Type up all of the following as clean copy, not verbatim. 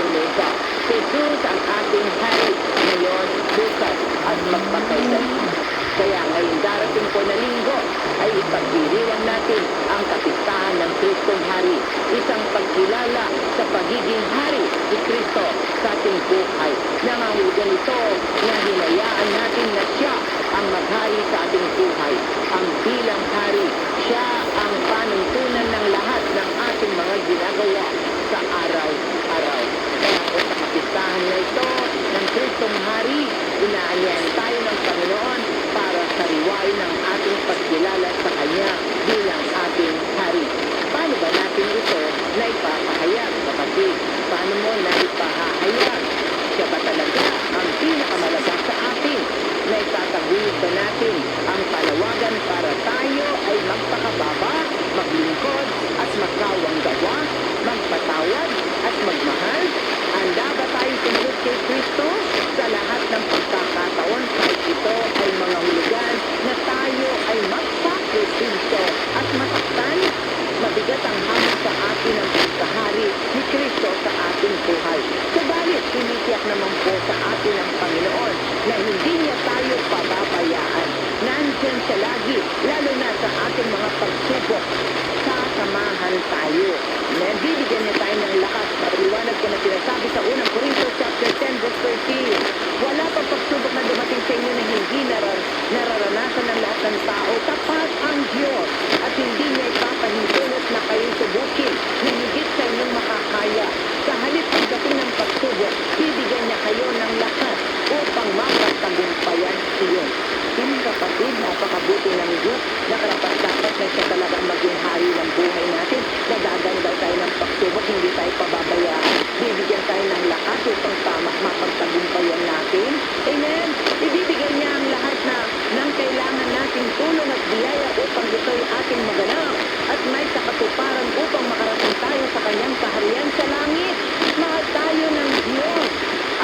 lupa. Jesus ang ating hari ngayon, bukas at magpakailanman. Kaya ngayong darating po na linggo ay ipagdiriwang natin ang kapistahan ng Kristong Hari, isang pagkilala sa pagiging hari ni Kristo sa ating buhay. Nangangulugan ito na hinayaan natin na siya ang maghari sa ating buhay. Ang bilang hari, siya ang panuntunan ng lahat ng ating mga ginagawa sa araw-araw. Kaya po sa kapistahan na ito ng Kristong Hari, inaanyayan tayo ng Panginoon para sariwain ang ating pagkilala sa Kanya bilang ating Hari. Paano ba natin ito na ipapahayag, kapatid? Paano mo na ipahahayag? Siya ba talaga ang pinakamalaga sa atin? Na itataguyod ba natin ang panawagan para tayo ay magpakababa, maglingkod at magkawang gawa, magpatawad at magmahal? Handa ba tayo sumunod kay Kristo sa lahat ng pagkakataon kahit ito ay mga hulugan na tayo ay magpakristo at masaktan? Mabigat ang hamon sa atin ang pagkahari ni Kristo sa ating buhay. Subalit, tinitiyak naman po sa atin ang Panginoon na hindi niya tayo pababayaan. Nandiyan siya lagi, lalo na sa ating mga pagsubok. Sasamahan tayo. Bibigyan niya tayo ng lakas. Paliwanag ko na sinasabi sa unang Corinto chapter 10 verse 13. Wala pang pagsubok na dumating sa inyo na hindi nararanasan ng lahat ng tao. Tapat ang Diyos at hindi niya ipapahintulot na kayo subukin na higit sa inyong makakaya. Sa halip pagdating ng pagsubok, bibigyan niya kayo ng lakas upang mapagtagumpayan iyon. Yung kapatid, napakabuti ng Diyos na karapat-dapat na siya talaga maging hari ng buhay natin. Nagagandaw tayo ng pagsubok, hindi tayo pababayaan. Bibigyan tayo ng lakas upang mapagtagumpayan natin. Amen? Ibibigay niya ang lahat ng kailangan nating tulong at biyaya upang ito'y ating maganap at may sakatuparan upang makarating tayo sa kanyang kaharian sa langit. Mahal tayo ng Diyos.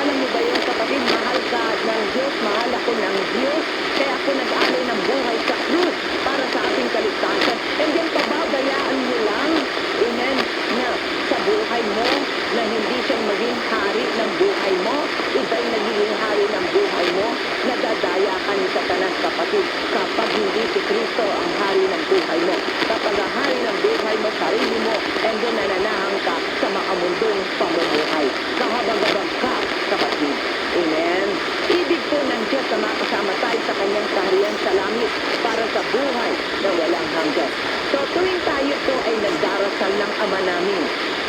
Alam mo ba yun, kapatid? Mahal ka ng Diyos, mahal ako ng Diyos. Kaya ako nag-alay ng buhay sa krus para sa ating kaligtasan. And then pababayaan mo lang, amen, na sa buhay mo, na hindi siyang maging hari ng buhay mo, iba'y nagiging hari ng buhay mo, nadadaya ka ni Satanas, kapatid, kapag hindi si Kristo ang hari ng buhay mo. Kapag ang hari ng buhay mo, sarili mo, and then nananahan ka sa makamundong pamumuhay. Kahabang-habang ka, kapatid. Amen. Ibig po ng Diyos na makasama tayo sa kanyang kaharian sa langit para sa buhay na walang hanggan. So tuwing tayo po ay nagdarasal ng Ama namin,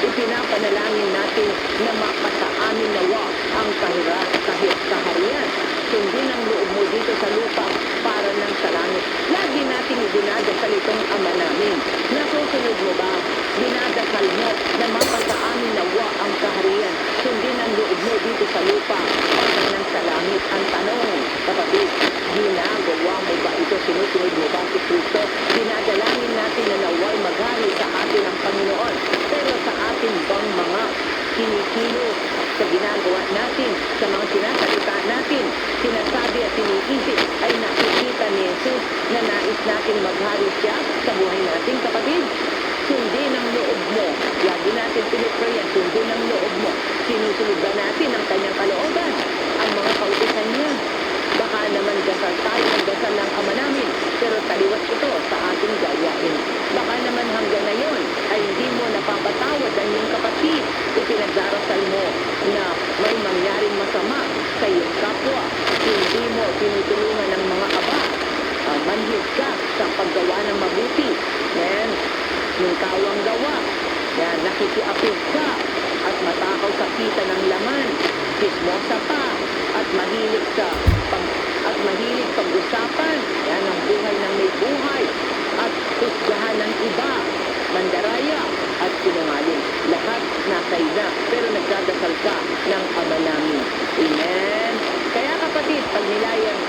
ipinapanalangin natin na mapasa amin nawa ang kaharian. Sundin ang loob mo dito sa lupa para ng sa langit. Lagi natin idinadasal itong Ama namin. Nasusunod mo ba? Dinadasal mo na mapasa amin nawa ang kaharian. Sundin ang loob mo dito sa lupa para ng sa langit. Ang tanong, kapatid, ginagawa mo ba ito? Sinusunod mo ba si Kristo? Dinadalangin natin na naway maghari sa atin ang Panginoon. Pero sa ating bang mga kinikilos sa ginagawa natin, sa mga sinasalita natin, sinasabi at iniisip, ay nakikita ni Jesus na nais natin maghari siya sa buhay natin, kapatid? Sundin ang loob mo. Lagi natin piniprayan, sundin ang loob mo. Sinusunod ba natin ang kanyang kalooban? Ang mga kautusan niya. Baka naman dasal tayo ng dasal ng Ama namin, pero taliwas ito sa ating gawain. Baka naman hanggang ngayon ay hindi mo napapatawad ang iyong kapatid. Ipinagdarasal mo na may mangyaring masama sa iyong kapwa. Hindi mo tinutulungan ng mga aba. Manhid ka sa paggawa ng mabuti. Yan. Yung kawang gawa. Yan. Nakikiapid ka at matakaw sa kita ng laman. Chismosa pa at mahilig pag-usapan. Yan ang buhay ng may buhay. At husgahan ng iba. Mandaraya at sinungaling. Lahat nasa ina, pero nagdadasal ka ng Ama namin. Amen. Kaya kapatid, pag nilayan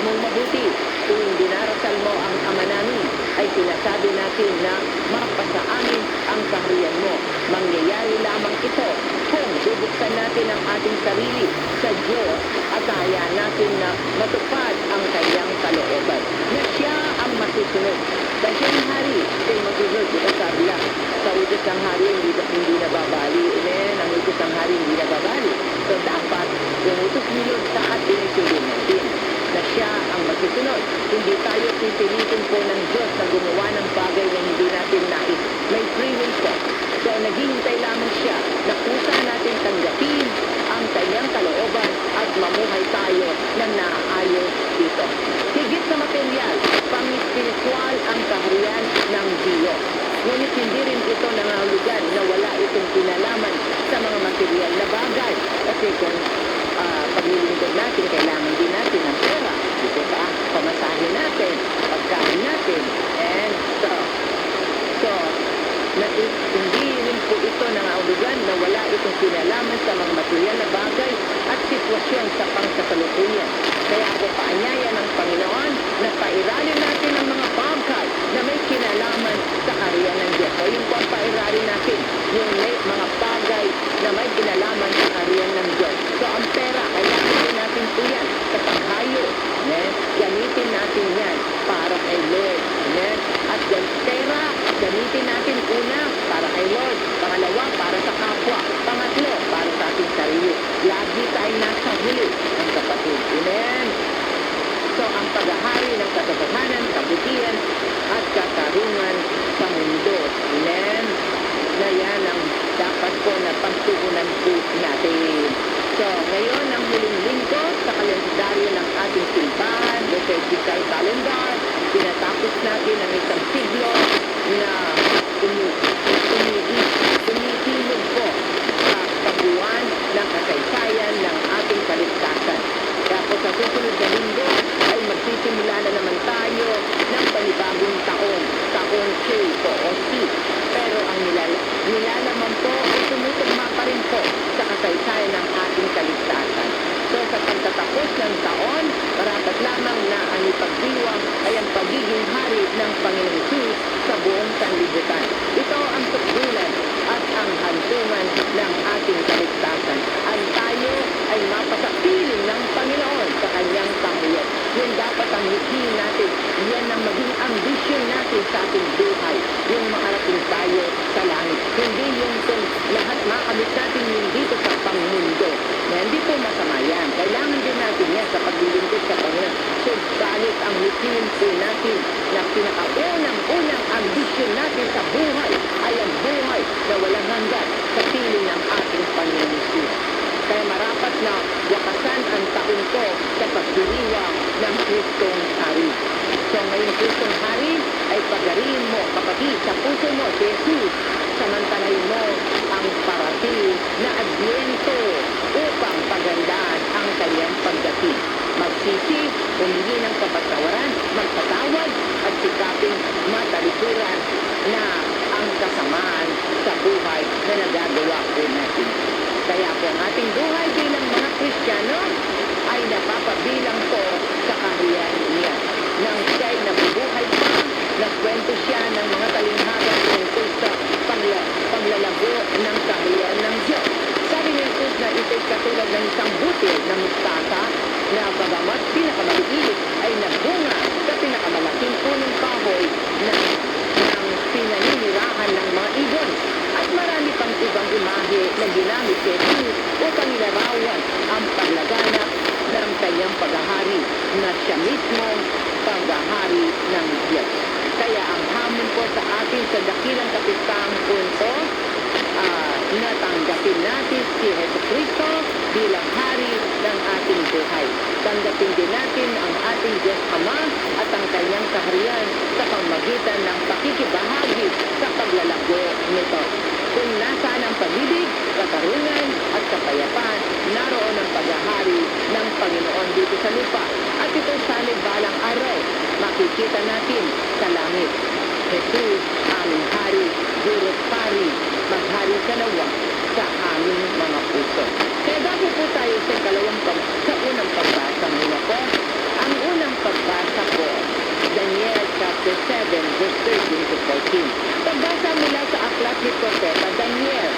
mong mabuti, tuwing dinarasal mo ang Ama namin, ay sinasabi natin na mapasa amin ang kaharian mo. Mangyayari lamang ito kung bubuksan natin ang ating sarili sa Diyos at hayaan natin na matupad ang kanyang kalooban. Na siya ang masusunod. Dahil siya ang hari, siya ang masusunod. Ito sabi lang, sa utos ng hari, hindi nababali. Amen. Ang utos ng hari, hindi nababali. naghihintay lamang siya na kusa natin tanggapin ang kanyang kalooban at mamuhay tayo ng naayos dito. Higit sa material, pang-spiritual ang kaharian ng Diyos. Ngunit hindi rin ito nangahulugan na wala itong kinalaman sa mga material na bagay. Kasi kung paglilingkod natin, kailangan din natin ng pera. Dito ba? Pamasahin natin, pagkain natin, and so, hindi rin po ito nangahulugan na wala itong kinalaman sa mga material na bagay at sitwasyon sa pangkasalukuyan. Kaya po paanyaya ng Panginoon na pairalin natin ang mga bagay na may kinalaman sa kaharian ng Diyos. So yun po ang pairalin natin, yung may mga bagay na may kinalaman sa kaharian ng Diyos. So ang pera, kailangan din natin po yan sa panghayo. Gamitin natin yan para kay Lord. At yung pera, gamitin natin una para kay Lord. Pangalawa, para sa kapwa. Pangatlo, para sa ating sarili. Lagi tayong nasa huli ng kapatid. Amen. So, ang paghahari ng katotohanan, kabutihan, at katarungan sa mundo. Amen. Na yan ang dapat po na pagtuunan po natin. So, ngayon ang huling linggo sa kalendaryo ng ating simbahan, liturgical calendar, pinatapos natin ang isang siglo na tumihilog po sa kabuuan ng kasaysayan ng ating kaligtasan. Tapos sa susunod na linggo ay magsisimula na naman tayo ng panibagong taon, taon K po o C. Pero ang nilalaman po ay tumutugma pa rin po sa kasaysayan ng ating kaligtasan. So sa pagtatapos ng taon, marapat lamang na ang ipagdiwang ay ang pagiging hari ng Panginoon Jesus sa buong sanlibutan. Ito ang tukdulan at ang hantungan ng ating kaligtasan. Ang tayo ay mapasapiling ng Panginoon sa kanyang kahayag. Yun dapat ang hikihin natin. Yan ang maging ambisyon natin sa ating buhay. Yung makarating tayo sa langit. Hindi yung lahat makamit natin yung dito sa pangmundo. Na hindi po masama yan. Kailangan din natin yan sa paglilingkod sa Panginoon. Subalit ang hikihin po natin na pinakaunang ambisyon natin sa buhay ay ang buhay na walang hanggan sa piling ng ating Panginoon Jesus. Kaya marapat na wakasan ang taon ko sa pagdiriwang ng Kristong Hari. So ngayong Kristong Hari ay pagariin mo, kapatid, sa puso mo si Jesus. Samantalahin mo ang parating na adbyento upang pagandaan ang kanyang pagdating. Magsisi, humingi ng kapatawaran, magpatawad at sikaping matalikuran na ang kasamaan sa buhay na nagagawa po natin. Kaya po ang ating buhay bilang mga Kristiyano ay napapabilang po sa kaharian niya. Nang siya'y nabubuhay pa, nagkwento siya ng mga talinhaga tungkol sa paglalago ng kaharian ng Diyos. Sabi ni Jesus na ito'y katulad ng isang butil na mustasa na bagamat pinakamaliit ay nagbunga sa pinakamalaking punong kahoy ng pinaninirahan ng mga ibon. At marami pang ibang imahe na ginamit ni Jesus upang ilarawan ang paglaganap ng kanyang paghahari na siya mismo paghahari ng Diyos. Kaya ang hamon po sa atin sa dakilang kapistang punto, natanggapin natin si Jesucristo bilang hari ng ating buhay. Tanggapin din natin ang ating Diyos Ama at ang kanyang kaharian sa pamamagitan ng pakikibahagi sa paglalago nito. Kung nasaan ang pag-ibig, katarungan at kapayapaan, naroon ang paghahari ng Panginoon dito sa lupa. At ito sana'y balang araw, makikita natin sa langit. Jesus, aming hari, Gurot Pari, maghari ka nawa sa aming mga puso. Kaya bago po tayo sa unang pagbasa muna po, ang unang pagbasa po, Daniel chapter 7, verse 13 to 14. Pagbasa mula sa aklat ni Propeta Daniel.